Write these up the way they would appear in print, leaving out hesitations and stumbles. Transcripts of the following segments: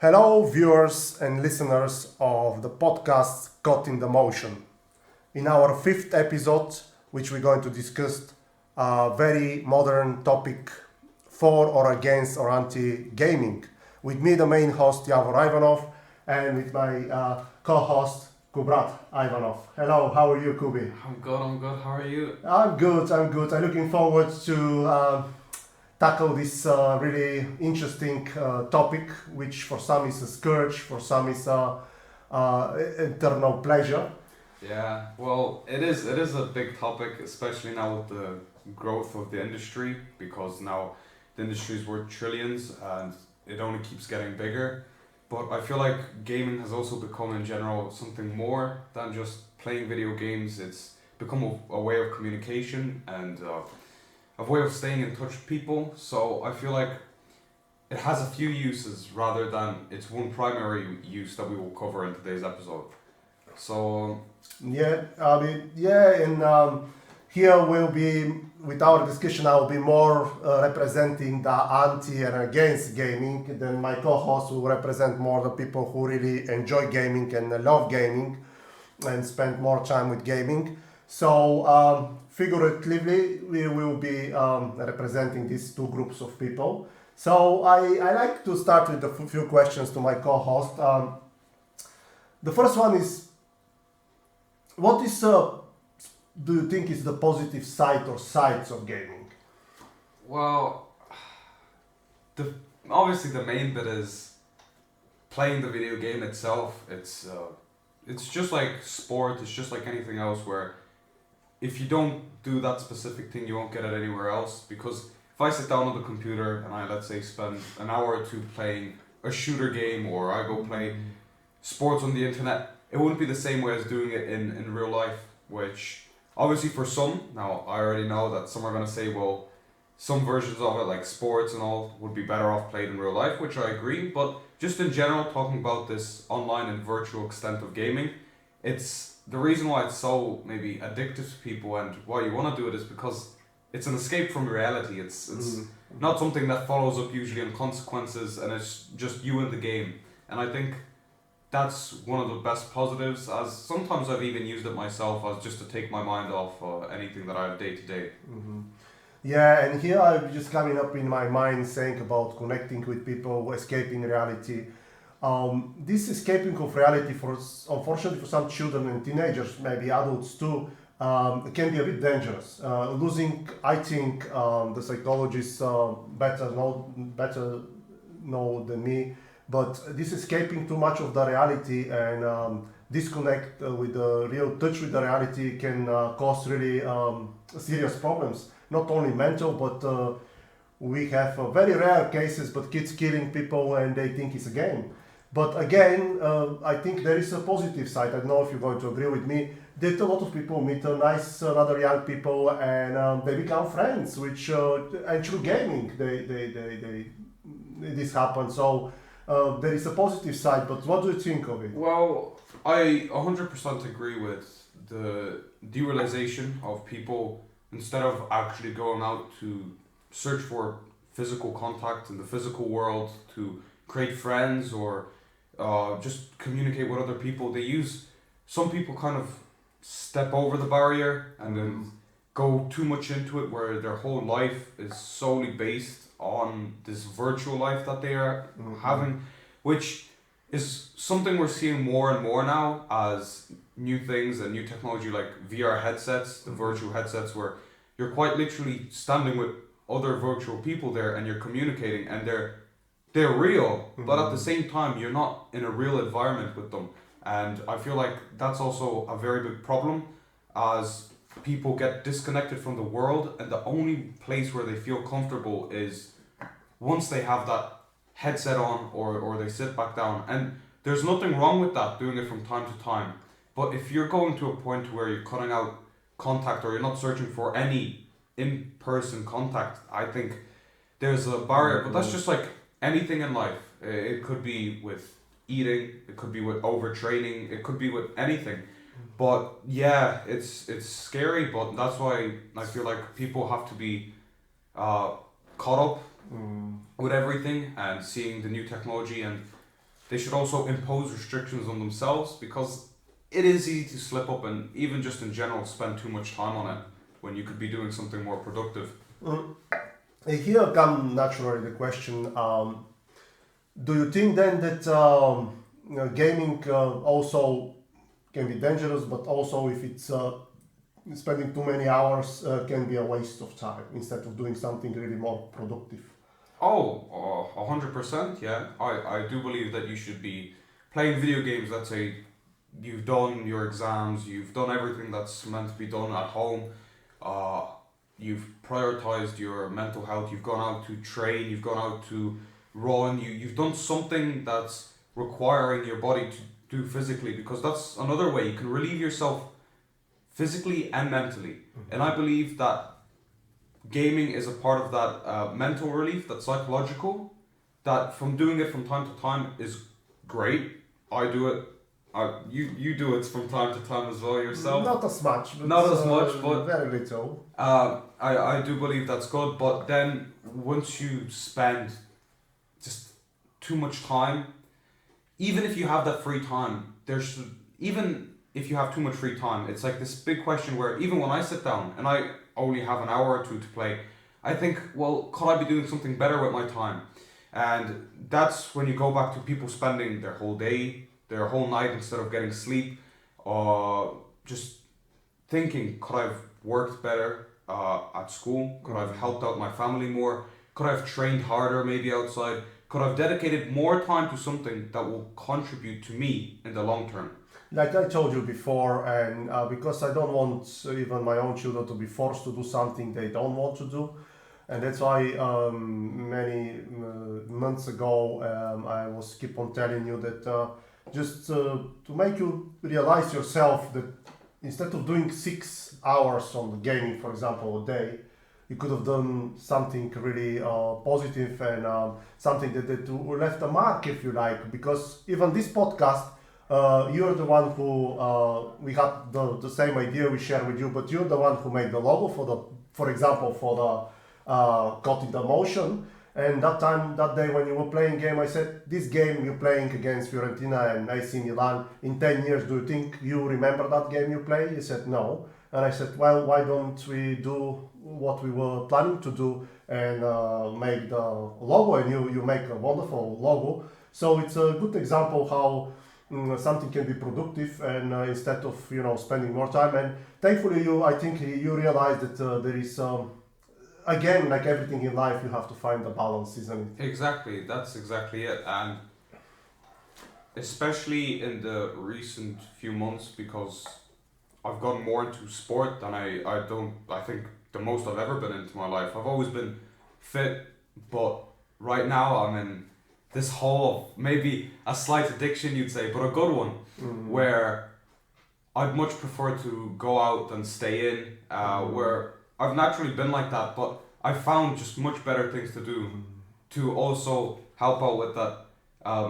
Hello, viewers and listeners of the podcast Caught in the Motion. In our fifth episode, which we're going to discuss a very modern topic for or against or anti-gaming. With me, the main host, Yavor Ivanov, and with my co-host, Kubrat Ivanov. Hello, how are you, Kubi? I'm good. How are you? I'm good. I'm looking forward to tackle this really interesting topic, which for some is a scourge, for some is eternal pleasure. Yeah, well, it is a big topic, especially now with the growth of the industry, because now the industry is worth trillions and it only keeps getting bigger. But I feel like gaming has also become in general something more than just playing video games. It's become a way of communication and a way of staying in touch with people. So I feel like it has a few uses rather than its one primary use that we will cover in today's episode. So And here will be, with our discussion, I will be more representing the anti and against gaming. Then my co-host will represent more the people who really enjoy gaming and love gaming and spend more time with gaming. So figuratively, we will be representing these two groups of people. So I like to start with a few questions to my co-host. The first one is, what is do you think is the positive side or sides of gaming? well, the obviously the main bit is playing the video game itself. It's just like sport. It's just like anything else where if you don't do that specific thing, you won't get it anywhere else. Because if I sit down on the computer and I, let's say, spend an hour or two playing a shooter game, or I go play sports on the internet, it wouldn't be the same way as doing it in real life. Which obviously for some, now I already know that some are going to say, well, some versions of it, like sports and all, would be better off played in real life, which I agree. But just in general, talking about this online and virtual extent of gaming, it's the reason why it's so maybe addictive to people and why you want to do it is because it's an escape from reality. It's not something that follows up usually on consequences, and it's just you in the game. And I think that's one of the best positives, as sometimes I've even used it myself as just to take my mind off anything that I have day to day. Yeah, and here I'm just coming up in my mind saying about connecting with people, escaping reality. This escaping of reality, unfortunately for some children and teenagers, maybe adults too, can be a bit dangerous. I think the psychologists better know than me, but this escaping too much of the reality and disconnect with the real touch with the reality can cause really serious problems. Not only mental, but we have very rare cases, but kids killing people and they think it's a game. But again, I think there is a positive side. I don't know if you're going to agree with me. That a lot of people meet nice other young people and they become friends, which and through gaming this happens. So there is a positive side. But what do you think of it? Well, I 100% agree with the derealization of people, instead of actually going out to search for physical contact in the physical world to create friends or just communicate with other people. Some people kind of step over the barrier and then go too much into it, where their whole life is solely based on this virtual life that they are having, which is something we're seeing more and more now as new things and new technology like VR headsets, the virtual headsets, where you're quite literally standing with other virtual people there and you're communicating, and they're real, but at the same time you're not in a real environment with them. And I feel like that's also a very big problem, as people get disconnected from the world, and the only place where they feel comfortable is once they have that headset on or they sit back down. And there's nothing wrong with that, doing it from time to time. But if you're going to a point where you're cutting out contact, or you're not searching for any in-person contact, I think there's a barrier. But that's just like anything in life. It could be with eating, it could be with overtraining, it could be with anything. But yeah, it's scary, but that's why I feel like people have to be caught up with everything and seeing the new technology. And they should also impose restrictions on themselves, because it is easy to slip up and even just in general spend too much time on it when you could be doing something more productive. Here come naturally the question, do you think then that gaming also can be dangerous, but also if it's spending too many hours can be a waste of time instead of doing something really more productive? Oh, 100%, yeah. I do believe that you should be playing video games. Let's say you've done your exams, you've done everything that's meant to be done at home, you've prioritized your mental health, you've gone out to train, you've gone out to run, you've done something that's requiring your body to do physically, because that's another way you can relieve yourself physically and mentally. And I believe that gaming is a part of that mental relief, that psychological, that from doing it from time to time is great. I do it. You do it from time to time as well yourself. Not as much. But, Not as much, but very little. I do believe that's good. But then once you spend just too much time, even if you have that free time, even if you have too much free time, it's like this big question where even when I sit down and I only have an hour or two to play, I think, well, could I be doing something better with my time? And that's when you go back to people spending their whole day, their whole night instead of getting sleep, just thinking, could I have worked better at school? Could I have helped out my family more? Could I have trained harder maybe outside? Could I have dedicated more time to something that will contribute to me in the long term? Like I told you before, and because I don't want even my own children to be forced to do something they don't want to do, and that's why many months ago I was keep on telling you that just to make you realize yourself that instead of doing 6 hours on the gaming, for example, a day, you could have done something really positive and something that left a mark, if you like, because even this podcast, you're the one who we had the same idea we share with you, but you're the one who made the logo for example, for the Got in the Motion. And that day when you were playing game, I said, this game you're playing against Fiorentina and AC Milan in 10 years, do you think you remember that game you played? You said no. And I said, well, why don't we do what we were planning to do and make the logo, and you make a wonderful logo. So it's a good example how something can be productive, and instead of spending more time. And thankfully I think you realize that there is again, like everything in life, you have to find the balance, isn't it? Exactly, that's exactly it. And especially in the recent few months, because I've gotten more into sport than I think the most I've ever been into my life. I've always been fit, but right now I'm in this hole of maybe a slight addiction, you'd say, but a good one, where I'd much prefer to go out than stay in, where I've naturally been like that, but I found just much better things to do to also help out with that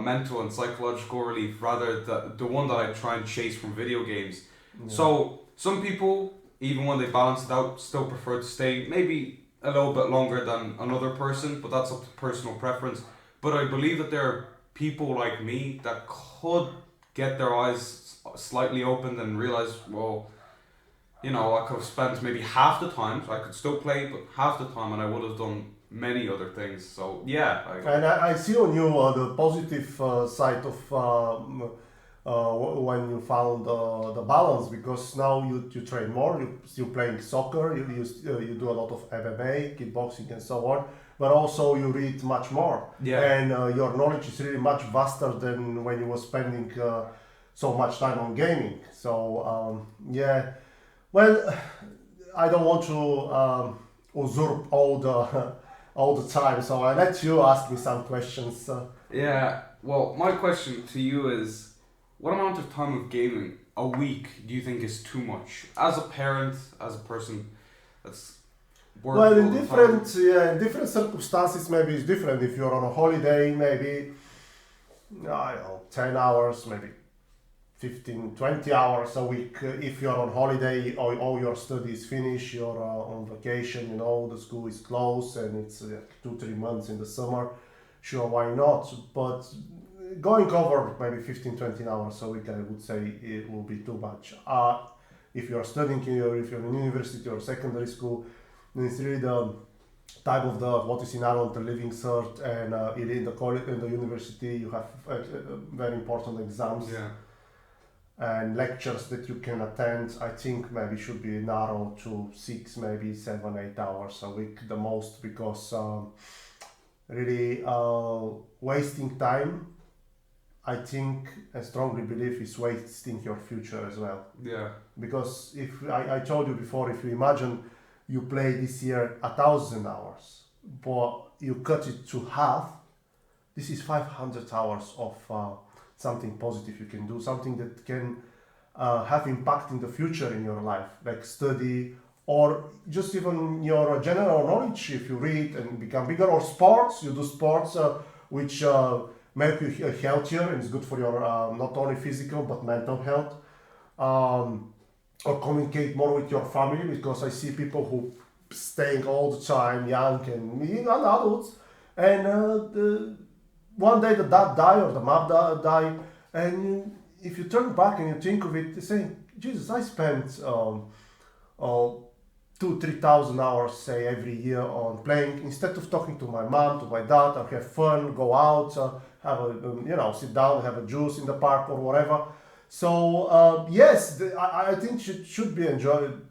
mental and psychological relief, rather the one that I try and chase from video games. Yeah. So some people, even when they balance it out, still prefer to stay maybe a little bit longer than another person, but that's up to personal preference. But I believe that there are people like me that could get their eyes slightly opened and realize, well, I could have spent maybe half the time, so I could still play, but half the time, and I would have done many other things. So yeah. And I see on you the positive side of when you found the balance, because now you train more, you're playing soccer, you do a lot of MMA, kickboxing and so on, but also you read much more. Yeah. And your knowledge is really much vaster than when you were spending so much time on gaming. So yeah. Well, I don't want to usurp all the time, so I let you ask me some questions. Yeah. Well, my question to you is, what amount of time of gaming a week do you think is too much? As a parent, as a person that's working. Well, in different circumstances, maybe it's different. If you're on a holiday, maybe 10 hours, maybe 15, 20 hours a week. If you're on holiday, all your studies finished, you're on vacation, the school is closed and it's 2-3 months in the summer, sure, why not? But going over maybe 15, 20 hours a week, I would say it will be too much. If you're studying here, if you're in university or secondary school, then it's really the type of the what is in Ireland the living cert, and in the college, in the university, you have very important exams Yeah. and lectures that you can attend. I think maybe should be narrowed to 6, maybe 7, 8 hours a week the most, because really wasting time, I think, I strongly believe, is wasting your future as well. Yeah. Because if I told you before, if you imagine you play this year 1,000 hours, but you cut it to half, this is 500 hours of something positive you can do, something that can have impact in the future in your life, like study, or just even your general knowledge. If you read and become bigger, or sports, you do sports which make you healthier, and it's good for your not only physical but mental health. Or communicate more with your family, because I see people who staying all the time young and even adults, and one day the dad die or the mom die, and if you turn back and you think of it, you say, Jesus, I spent 2,000-3,000 hours, say, every year on playing, instead of talking to my mom, to my dad, or have fun, go out, have a sit down, have a juice in the park or whatever. So yes, I think should be enjoyed.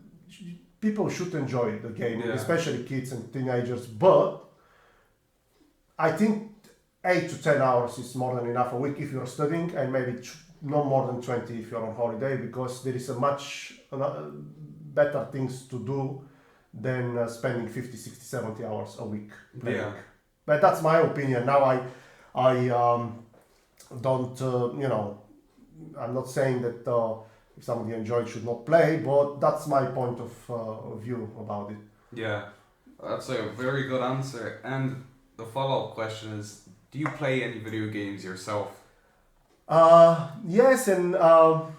People should enjoy the game, Yeah. especially kids and teenagers. But I think 8 to 10 hours is more than enough a week if you're studying, and maybe no more than 20 if you're on holiday, because there is a much better things to do than spending 50, 60, 70 hours a week playing. Yeah. But that's my opinion. Now I don't, I'm not saying that if somebody enjoyed should not play, but that's my point of view about it. Yeah. That's a very good answer. And the follow-up question is, do you play any video games yourself? Yes and no.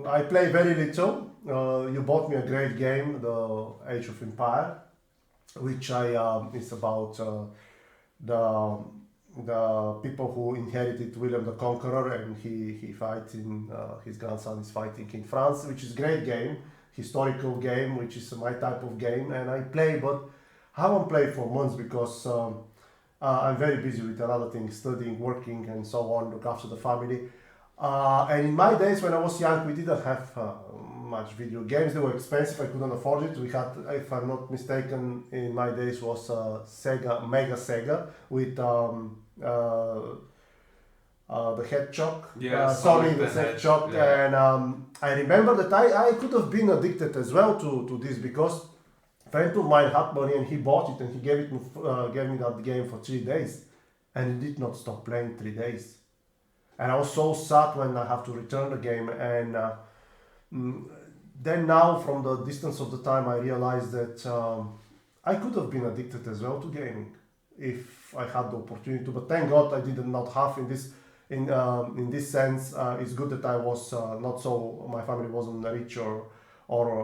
I play very little. You bought me a great game, the Age of Empire, which it's about the people who inherited William the Conqueror, and he fights in his grandson is fighting in France, which is a great game, historical game, which is my type of game, and I play, but haven't played for months because I'm very busy with another things, studying, working, and so on, look after the family. And in my days when I was young, we didn't have much video games. They were expensive. I couldn't afford it. We had, if I'm not mistaken, in my days was Sega, Mega Sega, with the Hedgehog. Yeah, Sonic the Hedgehog. Yeah. And I remember that I could have been addicted as well to this, because a friend of mine had money and he bought it, and he gave me that game for 3 days, and he did not stop playing 3 days. And I was so sad when I have to return the game. And then now, from the distance of the time, I realized that I could have been addicted as well to gaming if I had the opportunity to. But thank God I did not have in this. In this sense, it's good that I was not so. My family wasn't rich or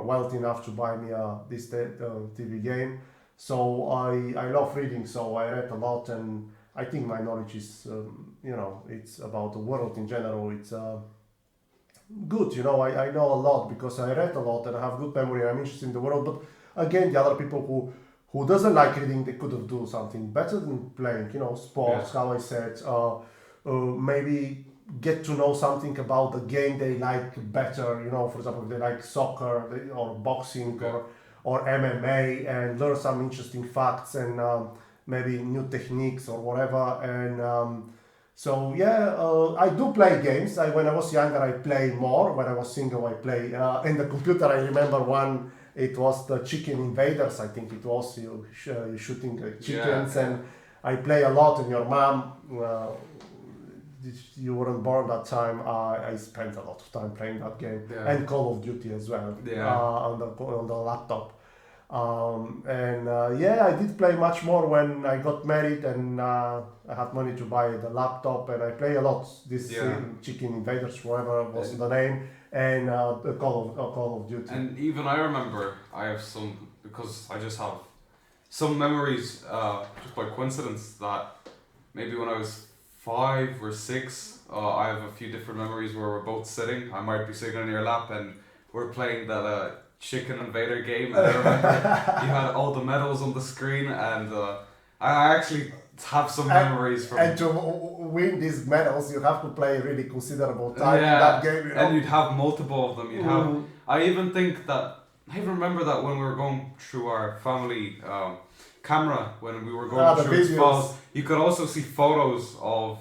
wealthy enough to buy me this TV game. So I love reading. So I read a lot, and I think my knowledge is, it's about the world in general. It's good, I know a lot because I read a lot and I have good memory. I'm interested in the world. But again, the other people who doesn't like reading, they could have do something better than playing, sports, how I said, maybe get to know something about the game they like better, for example, if they like soccer or boxing or MMA, and learn some interesting facts and maybe new techniques or whatever. And so yeah, I do play games. When I was younger, I played more. When I was single, I play in the computer. I remember one. It was the Chicken Invaders. I think it was you shooting chickens, and I play a lot. And your mom, you weren't born that time. I spent a lot of time playing that game, and Call of Duty as well on the laptop. I did play much more when I got married, and I had money to buy the laptop, and I play a lot. This Chicken Invaders, whatever was the name, and Call of Duty. And even I remember, I have some, because I just have some memories, just by coincidence, that maybe when I was 5 or 6, I have a few different memories where we're both sitting. I might be sitting on your lap and we're playing that Chicken Invader game. And I remember you had all the medals on the screen, and I actually have some memories from. And to win these medals, you have to play really considerable time in that game. You know? And you'd have multiple of them. You'd have. I even think that. I even remember that when we were going through our family camera, when we were going through its files, you could also see photos of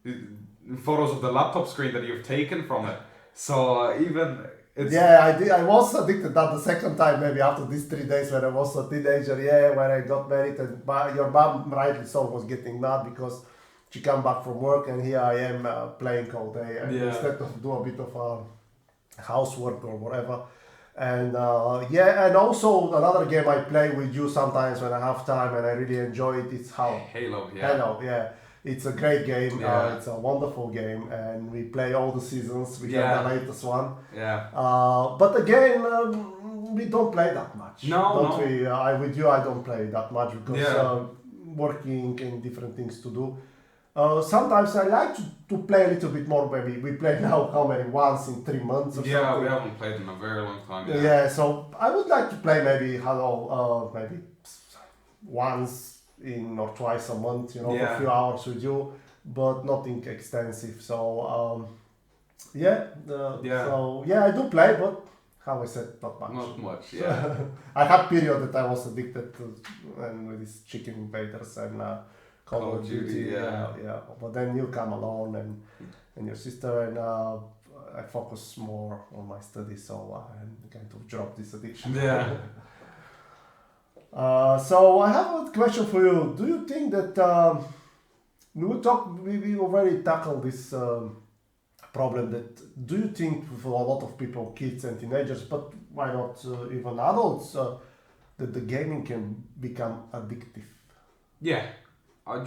the laptop screen that you've taken from it. So even. I did. I was addicted that the second time, maybe after these 3 days when I was a teenager. When I got married, and your mom rightly so was getting mad because she come back from work and here I am playing all day, and instead of do a bit of housework or whatever. And and also another game I play with you sometimes when I have time and I really enjoy it. It's Halo. It's a great game. Yeah. It's a wonderful game, and we play all the seasons. We have the latest one. Yeah. But again, we don't play that much. No. We? With you, I don't play that much because working and different things to do. Sometimes I like to play a little bit more. Maybe we play now how many once in 3 months or something. Yeah, we haven't played in a very long time. So I would like to play maybe maybe once in or twice a month, for a few hours with you, but nothing extensive. So I do play, but how I said, not much. Not much, yeah. I had period that I was addicted to, and with these Chicken Invaders and Call of Duty. But then you come along and your sister, and I focus more on my studies, so I kind of drop this addiction. Yeah. So I have a question for you. Do you think that we already tackled this problem? That do you think for a lot of people, kids and teenagers, but why not even adults, that the gaming can become addictive? Yeah, I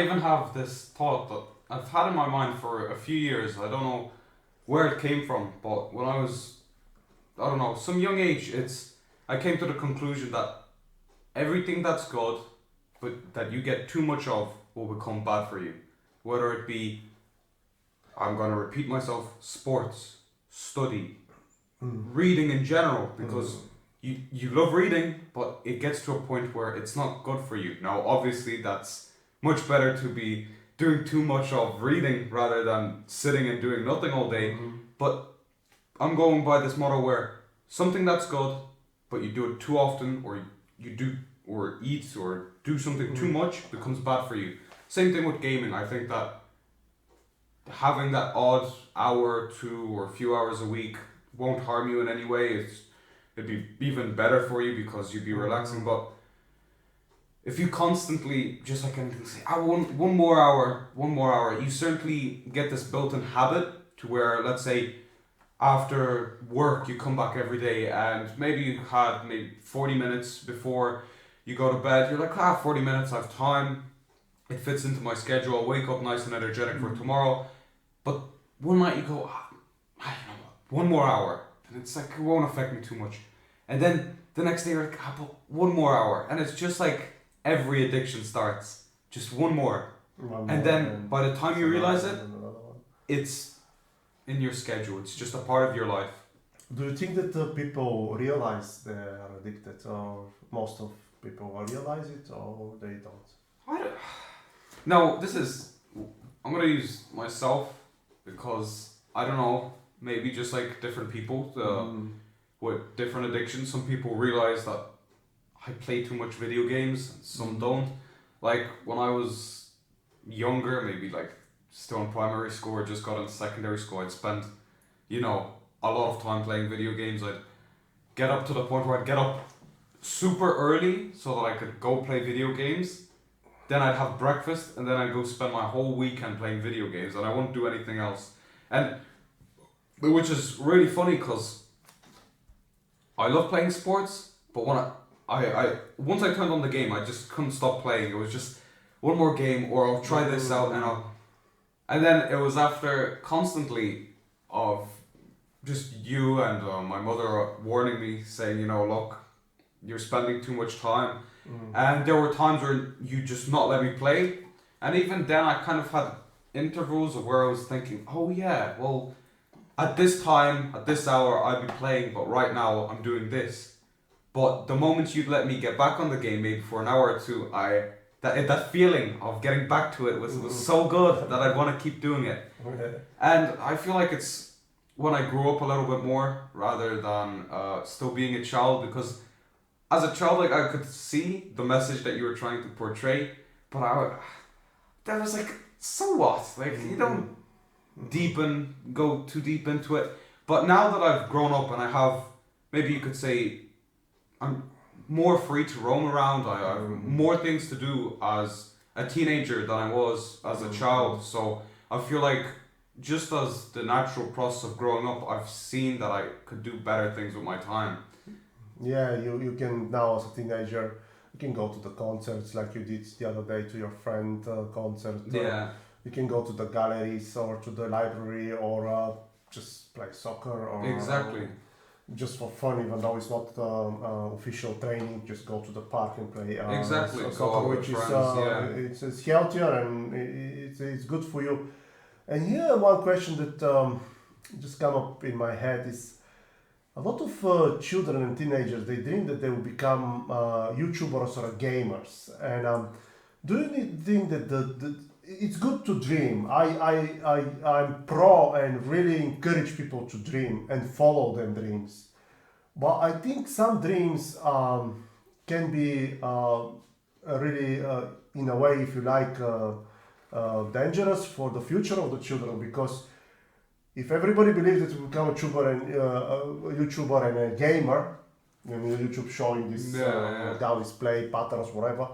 even have this thought that I've had in my mind for a few years. I don't know where it came from, but when I was, some young age, I came to the conclusion that everything that's good, but that you get too much of, will become bad for you. Whether it be, I'm going to repeat myself, sports, study, reading in general, because you love reading, but it gets to a point where it's not good for you. Now, obviously, that's much better to be doing too much of reading rather than sitting and doing nothing all day. But I'm going by this motto where something that's good, but you do it too often, or you do, or eat, or do something too much, becomes bad for you. Same thing with gaming. I think that having that odd hour or two or a few hours a week won't harm you in any way. It'd be even better for you because you'd be relaxing. But if you constantly, just like anything, say, one more hour, you certainly get this built-in habit to where, let's say, after work you come back every day and maybe you had 40 minutes before you go to bed. You're like, 40 minutes, I have time. It fits into my schedule. I'll wake up nice and energetic for tomorrow. But one night you go, one more hour. And it's like, it won't affect me too much. And then the next day you're like, but one more hour. And it's just like every addiction starts. Just one more. And then by the time you realize it, it's in your schedule. It's just a part of your life. Do you think that people realize they are addicted, or most of people realize it, or they don't? No, I'm going to use myself because, I don't know, maybe just like different people with different addictions. Some people realize that I play too much video games, some don't. Like when I was younger, maybe like still in primary school or just got into secondary school, I'd spend, a lot of time playing video games. I'd get up to the point where I'd get up super early so that I could go play video games. Then I'd have breakfast and then I'd go spend my whole weekend playing video games and I wouldn't do anything else. And which is really funny because I love playing sports, but when I once I turned on the game, I just couldn't stop playing. It was just one more game, or I'll try this out, and then it was after constantly of just you and my mother warning me, saying, look, you're spending too much time. And there were times where you just not let me play, And even then, I kind of had intervals of where I was thinking, oh yeah, well, at this time, at this hour, I'd be playing, but right now I'm doing this. But the moment you'd let me get back on the game, maybe for an hour or two, that feeling of getting back to it was so good that I'd want to keep doing it. Okay. And I feel like it's when I grew up a little bit more rather than still being a child, because as a child, like I could see the message that you were trying to portray, but there was like, so what? Like you don't go too deep into it. But now that I've grown up and I have, maybe you could say, I'm more free to roam around. I have more things to do as a teenager than I was as a child. So I feel like just as the natural process of growing up, I've seen that I could do better things with my time. Yeah, you can now as a teenager, you can go to the concerts like you did the other day to your friend concert. Yeah. You can go to the galleries or to the library or just play soccer or Exactly. Just for fun, even though it's not official training. Just go to the park and play Exactly. Go soccer, out with which is friends, it's healthier and it's good for you. And here one question that just come up in my head is, a lot of children and teenagers, they dream that they will become YouTubers or gamers. And do you think that it's good to dream? I'm pro and really encourage people to dream and follow their dreams. But I think some dreams can be really, in a way, if you like, dangerous for the future of the children, because if everybody believes that you become a YouTuber and a gamer, YouTube showing this how play patterns, whatever,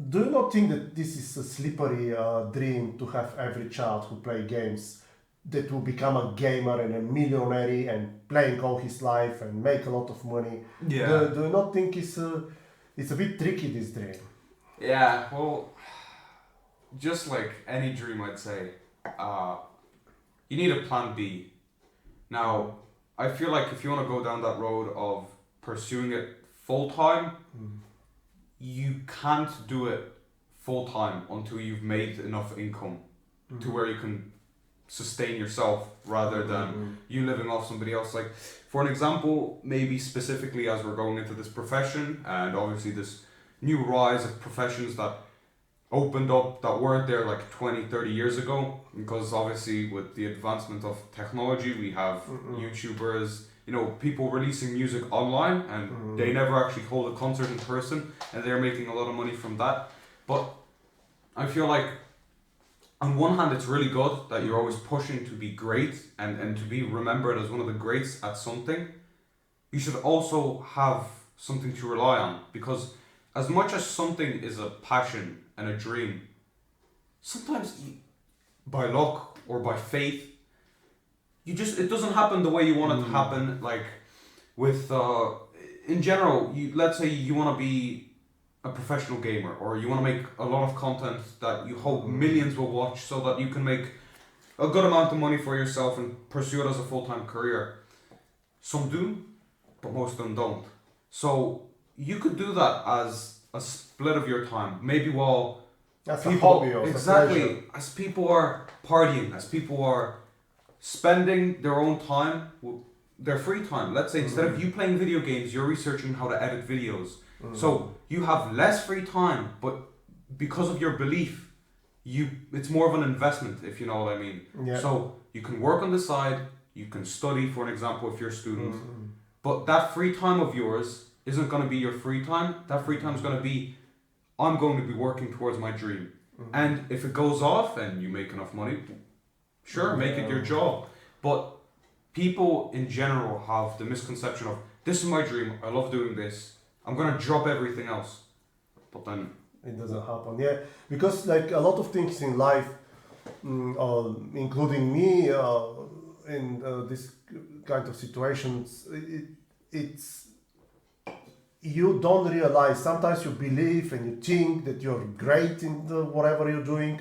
do you not think that this is a slippery dream to have every child who play games that will become a gamer and a millionaire and playing all his life and make a lot of money? Yeah. Do you not think it's a bit tricky, this dream? Yeah, well, just like any dream, I'd say, you need a plan B. Now, I feel like if you want to go down that road of pursuing it full time, you can't do it full time until you've made enough income to where you can sustain yourself rather than you living off somebody else. Like, for an example, maybe specifically as we're going into this profession and obviously this new rise of professions that opened up that weren't there like 20, 30 years ago, because obviously with the advancement of technology, we have YouTubers, people releasing music online and they never actually hold a concert in person and they're making a lot of money from that. But I feel like on one hand, it's really good that you're always pushing to be great and to be remembered as one of the greats at something. You should also have something to rely on, because as much as something is a passion and a dream, sometimes by luck or by faith, it doesn't happen the way you want it to happen. Like with in general, let's say you want to be a professional gamer, or you want to make a lot of content that you hope millions will watch so that you can make a good amount of money for yourself and pursue it as a full-time career. Some do, but most of them don't. So you could do that as a split of your time, maybe while That's people, a hobby or exactly, as people are partying, as people are spending their own time, their free time. Let's say instead of you playing video games, you're researching how to edit videos. So you have less free time, but because of your belief, it's more of an investment, if you know what I mean. Yeah. So you can work on the side, you can study, for an example, if you're a student, but that free time of yours isn't going to be your free time. That free time is going to be, I'm going to be working towards my dream. And if it goes off and you make enough money, sure, make it your job. But people in general have the misconception of, this is my dream, I love doing this, I'm going to drop everything else. But then it doesn't happen. Yeah, because like a lot of things in life, including me, in this kind of situations, it's you don't realize. Sometimes you believe and you think that you're great in whatever you're doing,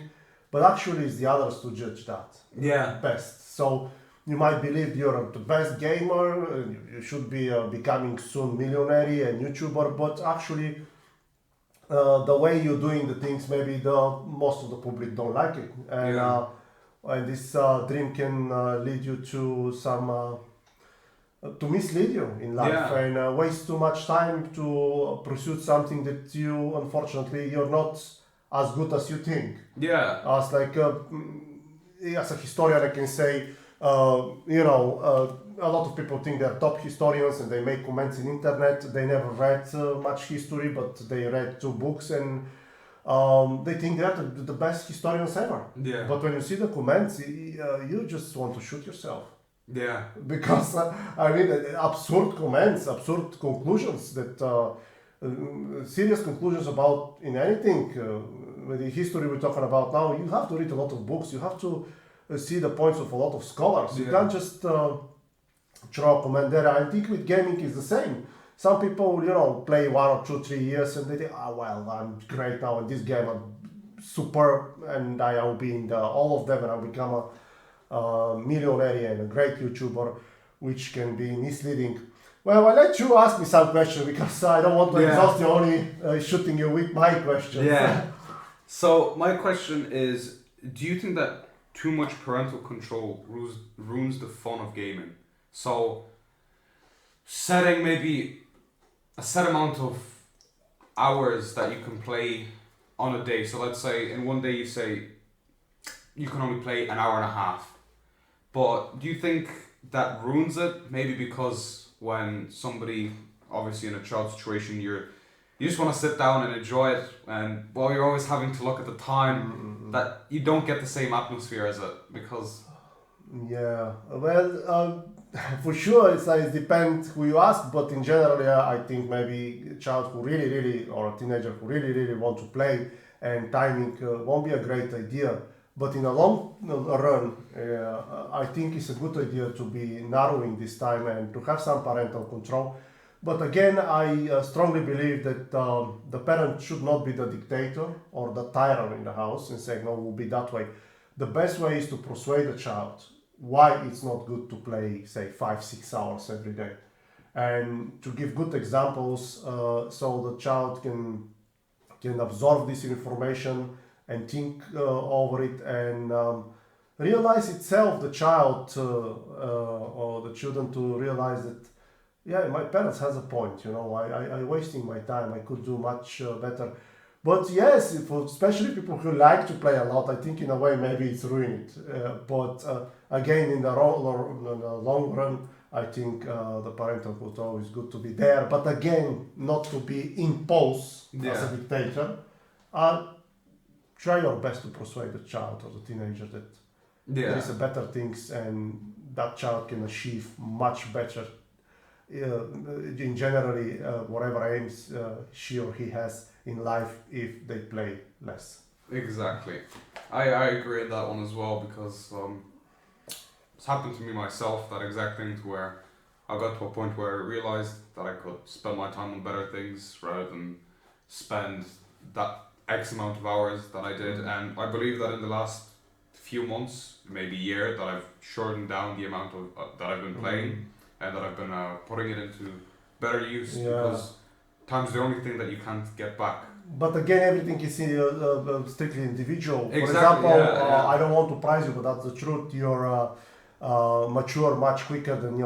but actually it's the others to judge that. Yeah. Best. So you might believe you're the best gamer, you should be becoming soon millionaire and YouTuber, but actually the way you're doing the things, maybe the most of the public don't like it, and this dream can lead you to some to mislead you in life Yeah. and waste too much time to pursue something that you unfortunately you're not as good as you think. Yeah. As like as a historian, I can say, a lot of people think they're top historians and they make comments in internet. They never read much history, but they read 2 books and they think they're the best historians ever. Yeah. But when you see the comments, you just want to shoot yourself Yeah. because I mean, absurd comments, absurd conclusions that. Serious conclusions about in anything with the history we're talking about now, you have to read a lot of books, you have to see the points of a lot of scholars. You can't just throw a comment there. I think with gaming is the same. Some people, play 1 or 2 3 years and they think, well, I'm great now in this game, I'm superb, and I will be in all of them and I'll become a millionaire and a great YouTuber, which can be misleading. Well, I'll let you ask me some questions because I don't want to exhaust you, only shooting you with my questions. Yeah. So my question is, do you think that too much parental control ruins the fun of gaming? So setting maybe a set amount of hours that you can play on a day. So let's say in one day you say you can only play an hour and a half. But do you think that ruins it? Maybe because when somebody, obviously in a child situation, you just want to sit down and enjoy it, and while you're always having to look at the time, that you don't get the same atmosphere as it because. Yeah, well, for sure, it depends who you ask, but in general, yeah, I think maybe a child who really, really, or a teenager who really, really want to play, and timing won't be a great idea. But in a long run, I think it's a good idea to be narrowing this time and to have some parental control. But again, I strongly believe that the parent should not be the dictator or the tyrant in the house and say, no, it will be that way. The best way is to persuade the child why it's not good to play, say, 5 6 hours every day. And to give good examples so the child can absorb this information and think over it and realize itself, the child or the children, to realize that, yeah, my parents has a point, I wasting my time, I could do much better. But yes, for especially people who like to play a lot, I think in a way maybe it's ruined it. But again, in the long run, I think the parental control is good to be there. But again, not to be imposed as a dictator. Try your best to persuade the child or the teenager that there is a better things and that child can achieve much better in generally whatever aims she or he has in life if they play less. Exactly. I agree with that one as well because it's happened to me myself, that exact thing, to where I got to a point where I realized that I could spend my time on better things rather than spend that X amount of hours that I did. And I believe that in the last few months, maybe year, that I've shortened down the amount of that I've been playing and that I've been putting it into better use because time's the only thing that you can't get back. But again, everything is strictly individual. Exactly, For example, I don't want to praise you, but that's the truth. You're mature much quicker than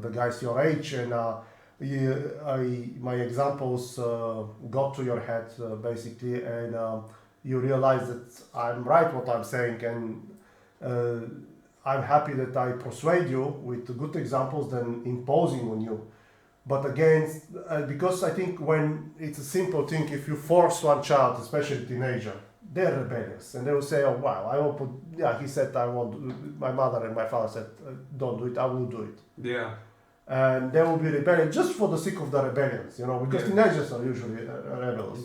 the guys your age, and my examples got to your head basically, and you realize that I'm right what I'm saying, and I'm happy that I persuade you with good examples than imposing on you. But again, because I think when it's a simple thing, if you force one child, especially a teenager, they're rebellious and they will say, oh wow, I won't put, he said I won't, my mother and my father said don't do it, I will do it. Yeah. And they will be rebellious just for the sake of the rebellions, because teenagers are usually rebels.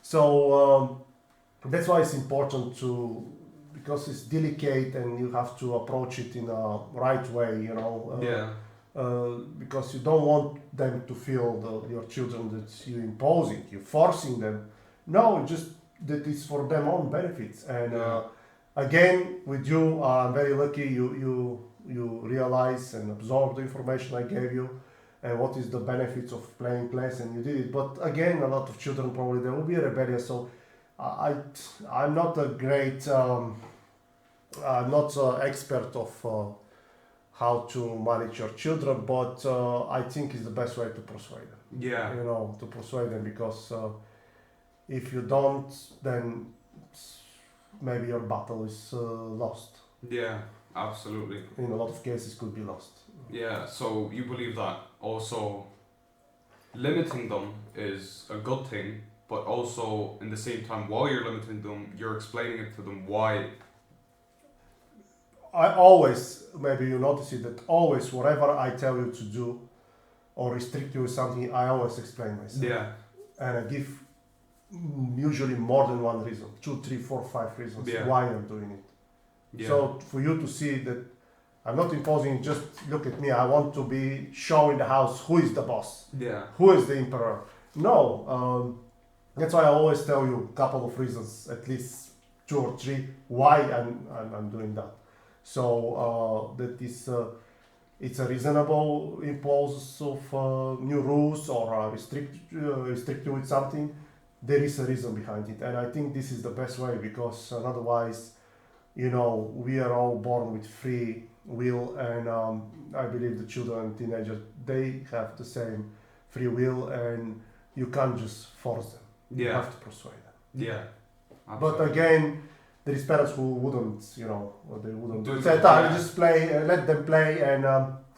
So that's why it's important because it's delicate and you have to approach it in a right way, because you don't want them to feel, your children, that you're imposing, you're forcing them. No, just that it's for their own benefits. And again, with you, I'm very lucky you realize and absorb the information I gave you. and what is the benefits of playing PlayStation, and you did it. But again, a lot of children probably they will be rebellious. So I'm not a great I'm not an expert of how to manage your children, but I think it's the best way to persuade them. Yeah. You know, to persuade them, because if you don't, then maybe your battle is lost. Yeah, absolutely. In a lot of cases, could be lost. Yeah, so you believe that also limiting them is a good thing, but also in the same time, while you're limiting them, you're explaining it to them why. I always, maybe you notice it, that always whatever I tell you to do or restrict you with something, I always explain myself. Yeah. And I give usually more than one reason, 2, 3, 4, 5 reasons why I'm doing it. Yeah. So for you to see that I'm not imposing, just look at me, I want to be showing the house who is the boss, Yeah. who is the emperor. No, that's why I always tell you a couple of reasons, at least 2 or 3, why I'm doing that. So that is it's a reasonable impose of new rules or restrict you with something. There is a reason behind it, and I think this is the best way, because otherwise, you know, we are all born with free will, and I believe the children and teenagers, they have the same free will, and you can't just force them. You Yeah. have to persuade them. Yeah. But Absolutely. again, there is parents who wouldn't, you know, or they wouldn't Do say, it, "Ah, yeah. just play, let them play, and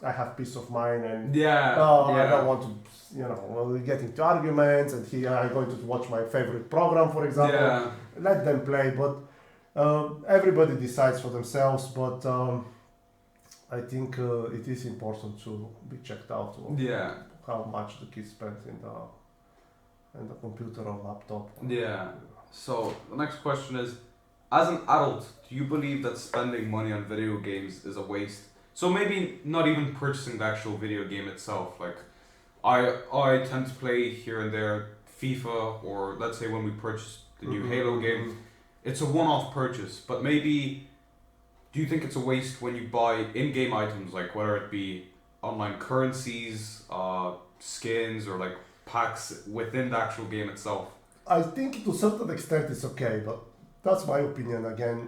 I have peace of mind, and Yeah. I Yeah. don't want to, you know, we get into arguments, and here I'm going to watch my favorite program, for example." Yeah. Let them play, but everybody decides for themselves. But I think it is important to be checked out of Yeah. how much the kids spend in the computer or laptop. Yeah. So the next question is, as an adult, do you believe that spending money on video games is a waste? So maybe not even purchasing the actual video game itself. Like, I tend to play here and there FIFA, or let's say when we purchased the new Halo game, it's a one-off purchase. But maybe, do you think it's a waste when you buy in-game items, like whether it be online currencies, skins, or like packs within the actual game itself? I think to a certain extent it's okay, but that's my opinion again.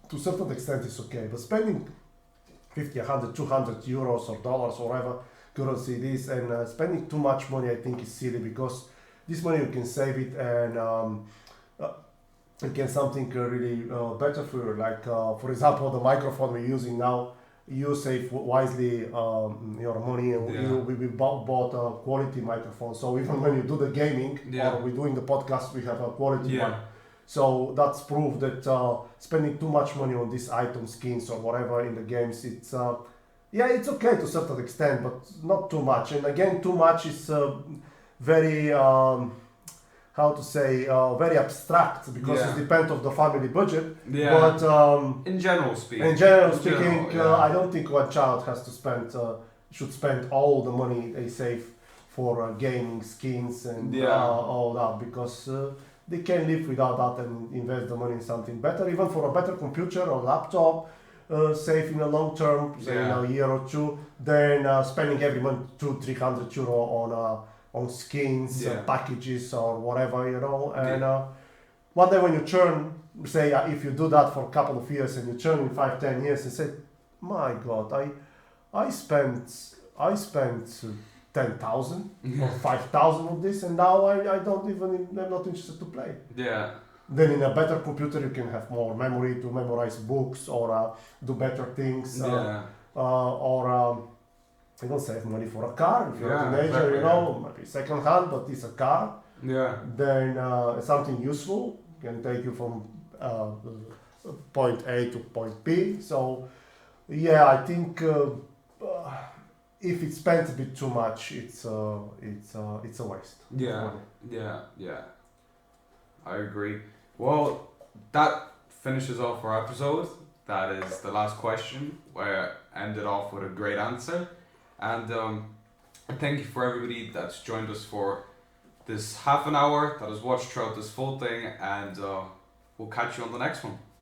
To a certain extent it's okay, but spending 50, 100, 200 euros or dollars or whatever currency it is, and spending too much money, I think is silly, because this money you can save it, and you can something really better for you. Like for example, the microphone we're using now, you save wisely your money, and we bought a quality microphone. So even when you do the gaming or we're doing the podcast, we have a quality one. So that's proof that spending too much money on these item skins or whatever in the games, it's it's okay to a certain extent, but not too much. And again, too much is very how to say very abstract, because it depends on the family budget. Yeah. But in general speaking, I don't think one child has to should spend all the money they save for gaming skins and all that, because they can live without that and invest the money in something better, even for a better computer or laptop, save in a long term, say in a year or two, than spending every month 200-300 euro on skins, packages or whatever, you know. And one day when you churn, say if you do that for a couple of years and you churn in 5-10 years and say, my God, I spent 10,000 or 5,000 of this, and now I'm not interested to play. Yeah. Then in a better computer you can have more memory to memorize books or do better things. Or you don't save money for a car if you're a teenager, you know, maybe second hand, but it's a car. Yeah. Then something useful can take you from point A to point B. So I think if it's spent a bit too much, it's a waste. Yeah. I agree. Well, that finishes off our episode. That is the last question, where I ended off with a great answer. And thank you for everybody that's joined us for this half an hour, that has watched throughout this full thing, and we'll catch you on the next one.